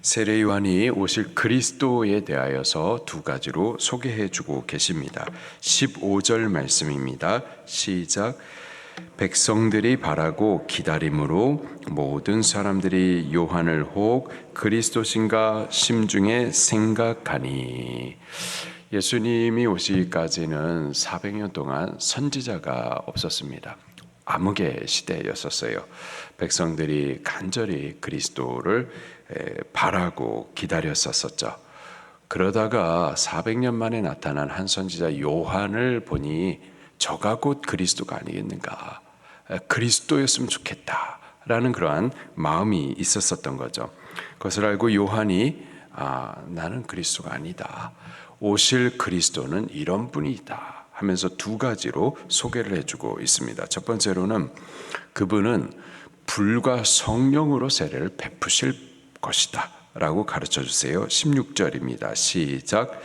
세례 요한이 오실 그리스도에 대하여서 두 가지로 소개해 주고 계십니다. 15절 말씀입니다. 시작. 백성들이 바라고 기다림으로 모든 사람들이 요한을 혹 그리스도신가 심중에 생각하니. 예수님이 오시기까지는 400년 동안 선지자가 없었습니다. 암흑의 시대였었어요. 백성들이 간절히 그리스도를 바라고 기다렸었죠. 그러다가 400년 만에 나타난 한 선지자 요한을 보니 저가 곧 그리스도가 아니겠는가, 그리스도였으면 좋겠다라는 그러한 마음이 있었었던 거죠. 그것을 알고 요한이 나는 그리스도가 아니다, 오실 그리스도는 이런 분이다 하면서 두 가지로 소개를 해주고 있습니다. 첫 번째로는 그분은 불과 성령으로 세례를 베푸실 것이다 라고 가르쳐 주세요. 16절입니다. 시작.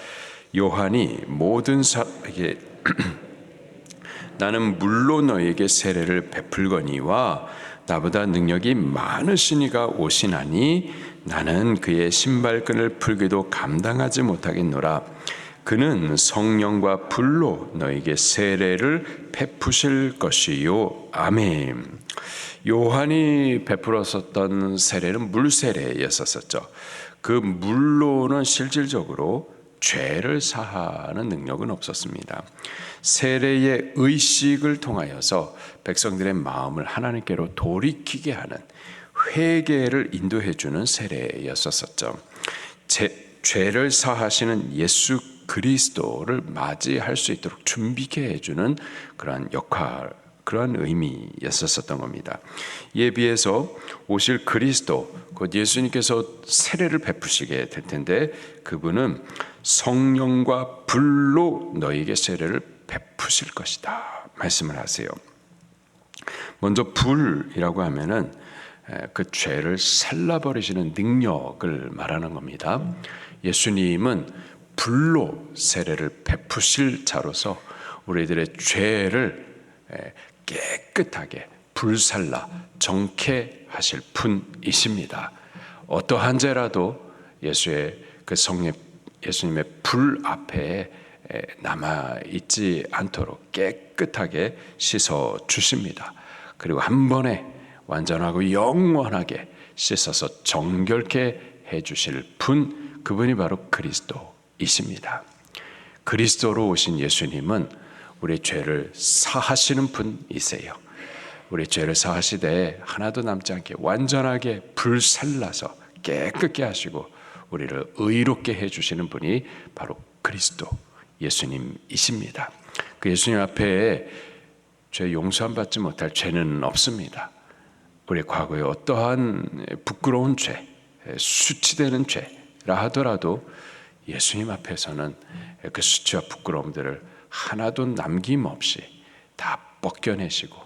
요한이 모든 사람에게 나는 물로 너에게 세례를 베풀거니와 나보다 능력이 많으시니가 오시나니 나는 그의 신발끈을 풀기도 감당하지 못하겠노라. 그는 성령과 불로 너에게 세례를 베푸실 것이요. 아멘. 요한이 베풀었었던 세례는 물세례였었죠. 그 물로는 실질적으로 죄를 사하는 능력은 없었습니다. 세례의 의식을 통하여서 백성들의 마음을 하나님께로 돌이키게 하는 회개를 인도해 주는 세례였었죠. 죄를 사하시는 예수 그리스도를 맞이할 수 있도록 준비케 해주는 그러한 역할, 그러한 의미였었던 겁니다. 이에 비해서 오실 그리스도, 곧 예수님께서 세례를 베푸시게 될 텐데 그분은 성령과 불로 너에게 세례를 베푸실 것이다 말씀을 하세요. 먼저 불이라고 하면은 그 죄를 살라버리시는 능력을 말하는 겁니다. 예수님은 불로 세례를 베푸실 자로서 우리들의 죄를 깨끗하게 불살라 정케 하실 분이십니다. 어떠한 죄라도 예수의 그 예수님의 불 앞에 남아 있지 않도록 깨끗하게 씻어 주십니다. 그리고 한 번에 완전하고 영원하게 씻어서 정결케 해 주실 분, 그분이 바로 그리스도이십니다. 그리스도로 오신 예수님은 우리 죄를 사하시는 분이세요. 우리 죄를 사하시되 하나도 남지 않게 완전하게 불살라서 깨끗게 하시고 우리를 의롭게 해주시는 분이 바로 그리스도 예수님이십니다. 그 예수님 앞에 죄 용서함 받지 못할 죄는 없습니다. 우리 과거에 어떠한 부끄러운 죄, 수치되는 죄라 하더라도 예수님 앞에서는 그 수치와 부끄러움들을 하나도 남김없이 다 벗겨내시고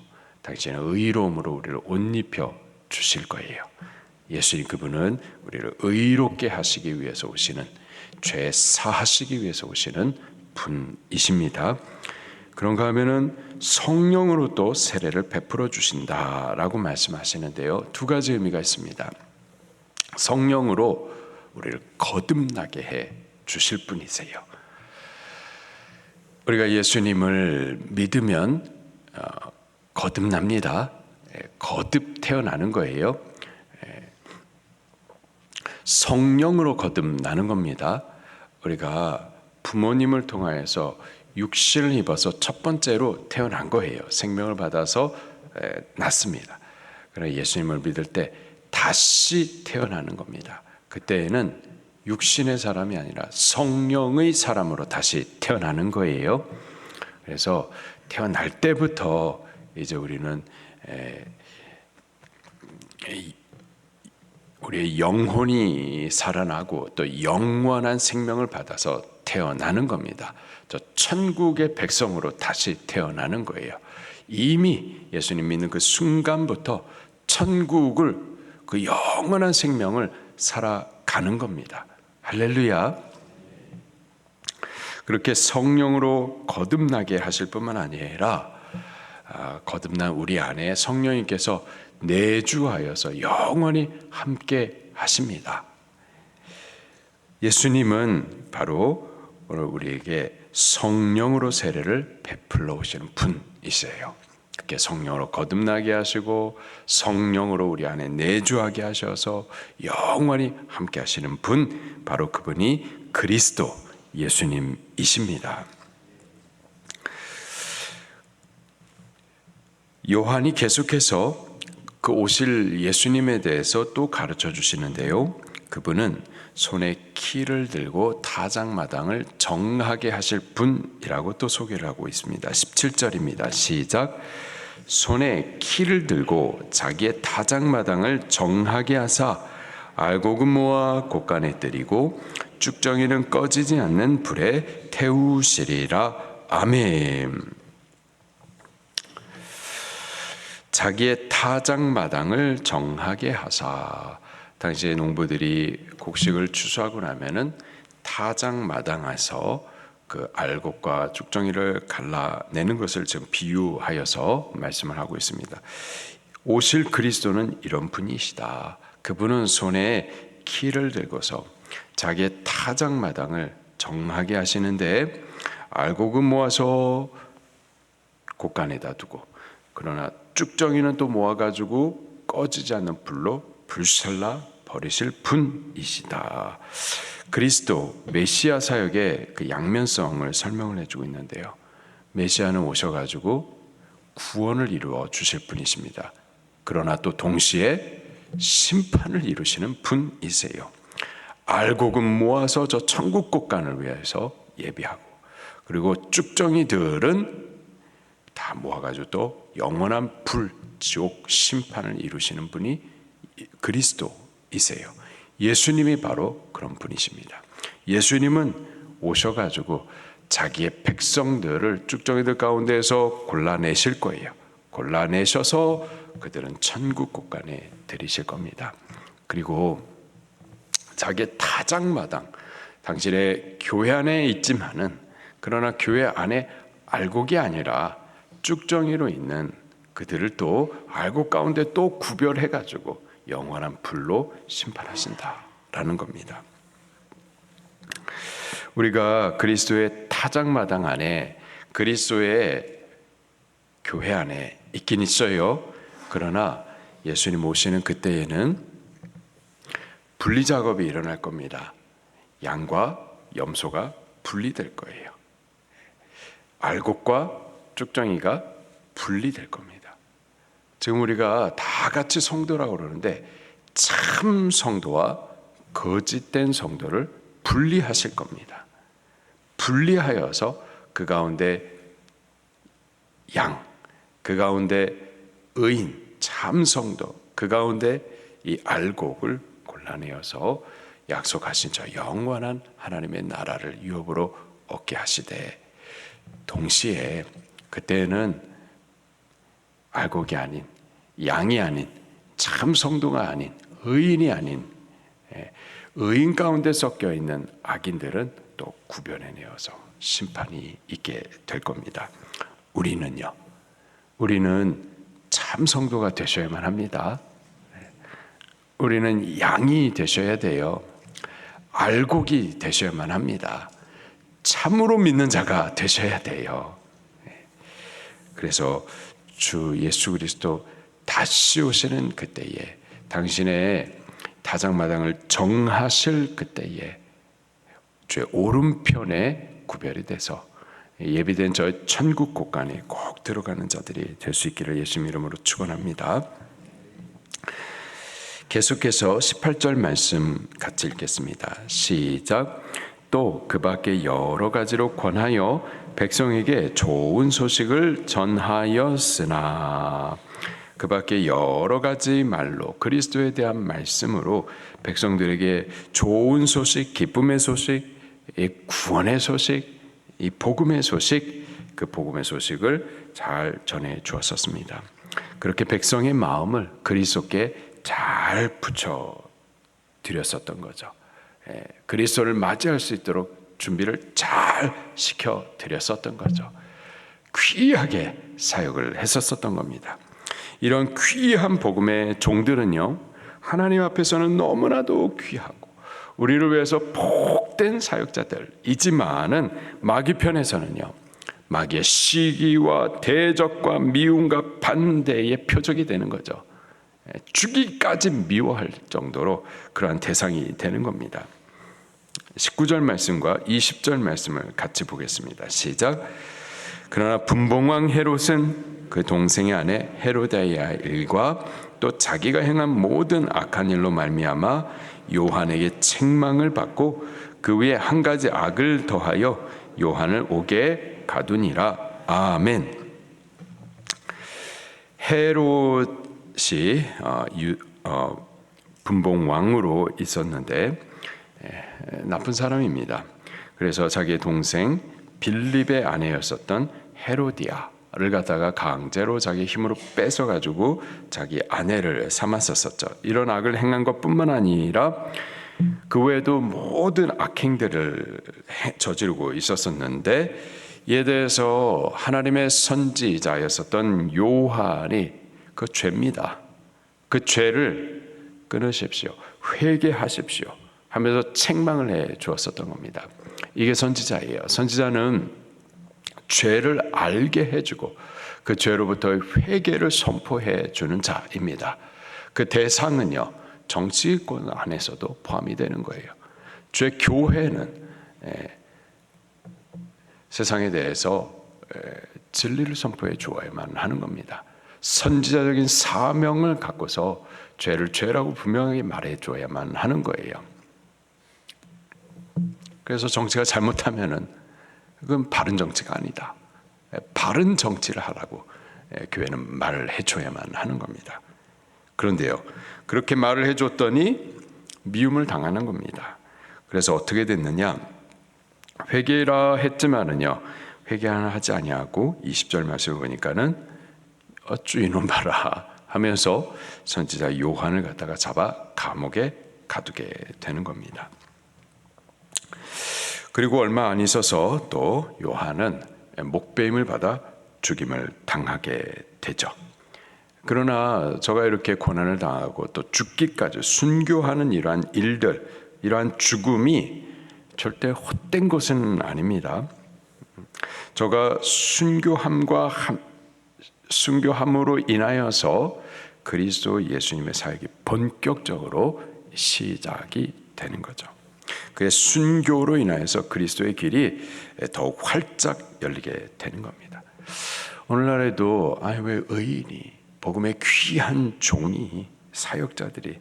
당신의 의로움으로 우리를 옷 입혀 주실 거예요. 예수님 그분은 우리를 의롭게 하시기 위해서 오시는, 죄 사하시기 위해서 오시는 분이십니다. 그런가 하면은 성령으로 또 세례를 베풀어 주신다라고 말씀하시는데요. 두 가지 의미가 있습니다. 성령으로 우리를 거듭나게 해 주실 분이세요. 우리가 예수님을 믿으면 거듭납니다. 거듭 태어나는 거예요. 성령으로 거듭나는 겁니다. 우리가 부모님을 통하여서 육신을 입어서 첫 번째로 태어난 거예요. 생명을 받아서 낳습니다. 그러나 예수님을 믿을 때 다시 태어나는 겁니다. 그때에는 육신의 사람이 아니라 성령의 사람으로 다시 태어나는 거예요. 그래서 태어날 때부터 이제 우리는 우리의 영혼이 살아나고 또 영원한 생명을 받아서 태어나는 겁니다. 저 천국의 백성으로 다시 태어나는 거예요. 이미 예수님 믿는 그 순간부터 천국을, 그 영원한 생명을 살아가는 겁니다. 할렐루야. 그렇게 성령으로 거듭나게 하실 뿐만 아니라 거듭난 우리 안에 성령님께서 내주하여서 영원히 함께 하십니다. 예수님은 바로 오늘 우리에게 성령으로 세례를 베풀러 오시는 분이세요. 그렇게 성령으로 거듭나게 하시고 성령으로 우리 안에 내주하게 하셔서 영원히 함께 하시는 분, 바로 그분이 그리스도 예수님이십니다. 요한이 계속해서 그 오실 예수님에 대해서 또 가르쳐 주시는데요. 그분은 손에 키를 들고 타작마당을 정하게 하실 분이라고 또 소개를 하고 있습니다. 17절입니다. 시작. 손에 키를 들고 자기의 타작마당을 정하게 하사 알곡은 모아 곳간에 들이고 쭉정이는 꺼지지 않는 불에 태우시리라. 아멘. 자기의 타작마당을 정하게 하사. 당시에 농부들이 곡식을 추수하고 나면은 타작마당에서 그 알곡과 쭉정이를 갈라내는 것을 지금 비유하여서 말씀을 하고 있습니다. 오실 그리스도는 이런 분이시다. 그분은 손에 키를 들고서 자기의 타작마당을 정하게 하시는데 알곡은 모아서 곳간에다 두고 그러나 쭉정이는 또 모아가지고 꺼지지 않는 불로 불살라 버리실 분이시다. 그리스도 메시아 사역의 그 양면성을 설명을 해주고 있는데요. 메시아는 오셔가지고 구원을 이루어 주실 분이십니다. 그러나 또 동시에 심판을 이루시는 분이세요. 알곡은 모아서 저 천국 곳간을 위해서 예비하고, 그리고 쭉정이들은 다 모아가지고 또 영원한 불, 지옥 심판을 이루시는 분이 그리스도이세요. 예수님이 바로 그런 분이십니다. 예수님은 오셔가지고 자기의 백성들을 쭉정이들 가운데에서 골라내실 거예요. 골라내셔서 그들은 천국 곳간에 들이실 겁니다. 그리고 자기의 타작마당, 당신의 교회 안에 있지만은 그러나 교회 안에 알곡이 아니라 쭉정이로 있는 그들을 또 알곡 가운데 또 구별해가지고 영원한 불로 심판하신다라는 겁니다. 우리가 그리스도의 타작마당 안에, 그리스도의 교회 안에 있긴 있어요. 그러나 예수님 오시는 그때에는 분리 작업이 일어날 겁니다. 양과 염소가 분리될 거예요. 알곡과 쭉정이가 분리될 겁니다. 지금 우리가 다 같이 성도라고 그러는데 참 성도와 거짓된 성도를 분리하실 겁니다. 분리하여서 그 가운데 양, 그 가운데 의인, 참 성도, 그 가운데 이 알곡을 골라내어서 약속하신 저 영원한 하나님의 나라를 유업으로 얻게 하시되, 동시에 그때는 알곡이 아닌, 양이 아닌, 참 성도가 아닌, 의인이 아닌, 의인 가운데 섞여 있는 악인들은 또 구별해내어서 심판이 있게 될 겁니다. 우리는요, 우리는 참 성도가 되셔야만 합니다. 우리는 양이 되셔야 돼요. 알곡이 되셔야만 합니다. 참으로 믿는 자가 되셔야 돼요. 그래서 주 예수 그리스도 다시 오시는 그때에, 당신의 타작마당을 정하실 그때에 주의 오른편에 구별이 돼서 예비된 저 천국 곳간에 꼭 들어가는 자들이 될 수 있기를 예수님 이름으로 축원합니다. 계속해서 18절 말씀 같이 읽겠습니다. 시작. 또 그 밖에 여러 가지로 권하여 백성에게 좋은 소식을 전하였으나, 그 밖에 여러 가지 말로 그리스도에 대한 말씀으로 백성들에게 좋은 소식, 기쁨의 소식, 이 구원의 소식, 이 복음의 소식, 그 복음의 소식을 잘 전해 주었었습니다. 그렇게 백성의 마음을 그리스도께 잘 붙여 드렸었던 거죠. 그리스도를 맞이할 수 있도록 준비를 잘 시켜 드렸었던 거죠. 귀하게 사역을 했었던 겁니다. 이런 귀한 복음의 종들은요, 하나님 앞에서는 너무나도 귀하고 우리를 위해서 복된 사역자들이지만은 마귀 편에서는요, 마귀의 시기와 대적과 미움과 반대의 표적이 되는 거죠. 죽이기까지 미워할 정도로 그러한 대상이 되는 겁니다. 19절 말씀과 20절 말씀을 같이 보겠습니다. 시작. 그러나 분봉왕 헤롯은 그 동생의 아내 헤로디아의 일과 또 자기가 행한 모든 악한 일로 말미암아 요한에게 책망을 받고 그 위에 한 가지 악을 더하여 요한을 옥에 가두니라. 아멘. 헤롯이 분봉왕으로 있었는데 나쁜 사람입니다. 그래서 자기의 동생 빌립의 아내였었던 헤로디아를 갖다가 강제로 자기 힘으로 뺏어가지고 자기 아내를 삼았었죠. 이런 악을 행한 것뿐만 아니라 그 외에도 모든 악행들을 저지르고 있었었는데, 이에 대해서 하나님의 선지자였었던 요한이 그 죄입니다. 그 죄를 끊으십시오, 회개하십시오 하면서 책망을 해 주었었던 겁니다. 이게 선지자예요. 선지자는 죄를 알게 해주고 그 죄로부터 회개를 선포해 주는 자입니다. 그 대상은요, 정치권 안에서도 포함이 되는 거예요. 죄 교회는 세상에 대해서 진리를 선포해 주어야만 하는 겁니다. 선지자적인 사명을 갖고서 죄를 죄라고 분명하게 말해 줘야만 하는 거예요. 그래서 정치가 잘못하면은 그건 바른 정치가 아니다. 바른 정치를 하라고 교회는 말을 해줘야만 하는 겁니다. 그런데요, 그렇게 말을 해줬더니 미움을 당하는 겁니다. 그래서 어떻게 됐느냐? 회개라 했지만은요, 회개하지 아니하고 20절 말씀을 보니까는 어쭈 이놈 봐라 하면서 선지자 요한을 갖다가 잡아 감옥에 가두게 되는 겁니다. 그리고 얼마 안 있어서 또 요한은 목배임을 받아 죽임을 당하게 되죠. 그러나 저가 이렇게 고난을 당하고 또 죽기까지 순교하는 이러한 일들, 이러한 죽음이 절대 헛된 것은 아닙니다. 저가 순교함으로 인하여서 그리스도 예수님의 사역이 본격적으로 시작이 되는 거죠. 그의 순교로 인하여서 그리스도의 길이 더욱 활짝 열리게 되는 겁니다. 오늘날에도 왜 의인이, 복음의 귀한 종이, 사역자들이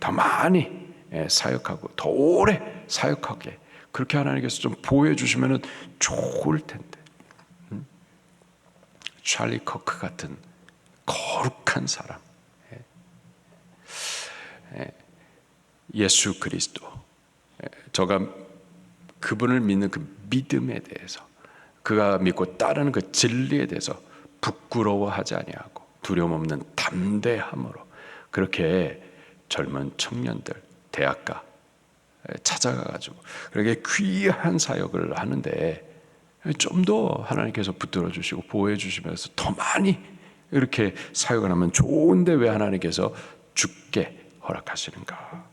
더 많이 사역하고 더 오래 사역하게 그렇게 하나님께서 좀 보호해 주시면 좋을 텐데. 찰리 커크 같은 거룩한 사람, 예수 그리스도, 저가 그분을 믿는 그 믿음에 대해서, 그가 믿고 따르는 그 진리에 대해서 부끄러워하지 아니하고 두려움 없는 담대함으로 그렇게 젊은 청년들, 대학가 찾아가가지고 그렇게 귀한 사역을 하는데 좀 더 하나님께서 붙들어 주시고 보호해 주시면서 더 많이 이렇게 사역을 하면 좋은데 왜 하나님께서 죽게 허락하시는가?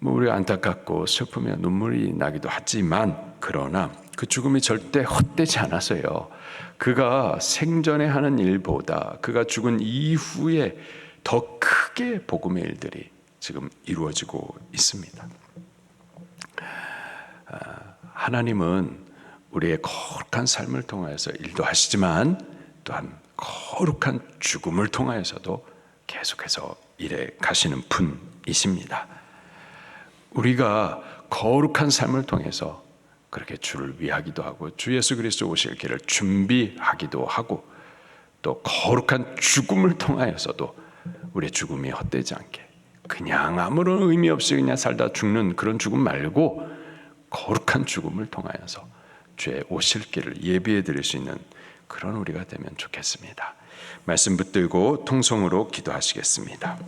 우리 안타깝고 슬프며 눈물이 나기도 하지만, 그러나 그 죽음이 절대 헛되지 않았어요. 그가 생전에 하는 일보다 그가 죽은 이후에 더 크게 복음의 일들이 지금 이루어지고 있습니다. 하나님은 우리의 거룩한 삶을 통하여서 일도 하시지만 또한 거룩한 죽음을 통하여서도 계속해서 일해 가시는 분이십니다. 우리가 거룩한 삶을 통해서 그렇게 주를 위하기도 하고 주 예수 그리스도 오실 길을 준비하기도 하고, 또 거룩한 죽음을 통하여서도 우리의 죽음이 헛되지 않게 그냥 아무런 의미 없이 그냥 살다 죽는 그런 죽음 말고 거룩한 죽음을 통하여서 주의 오실 길을 예비해 드릴 수 있는 그런 우리가 되면 좋겠습니다. 말씀 붙들고 통성으로 기도하시겠습니다.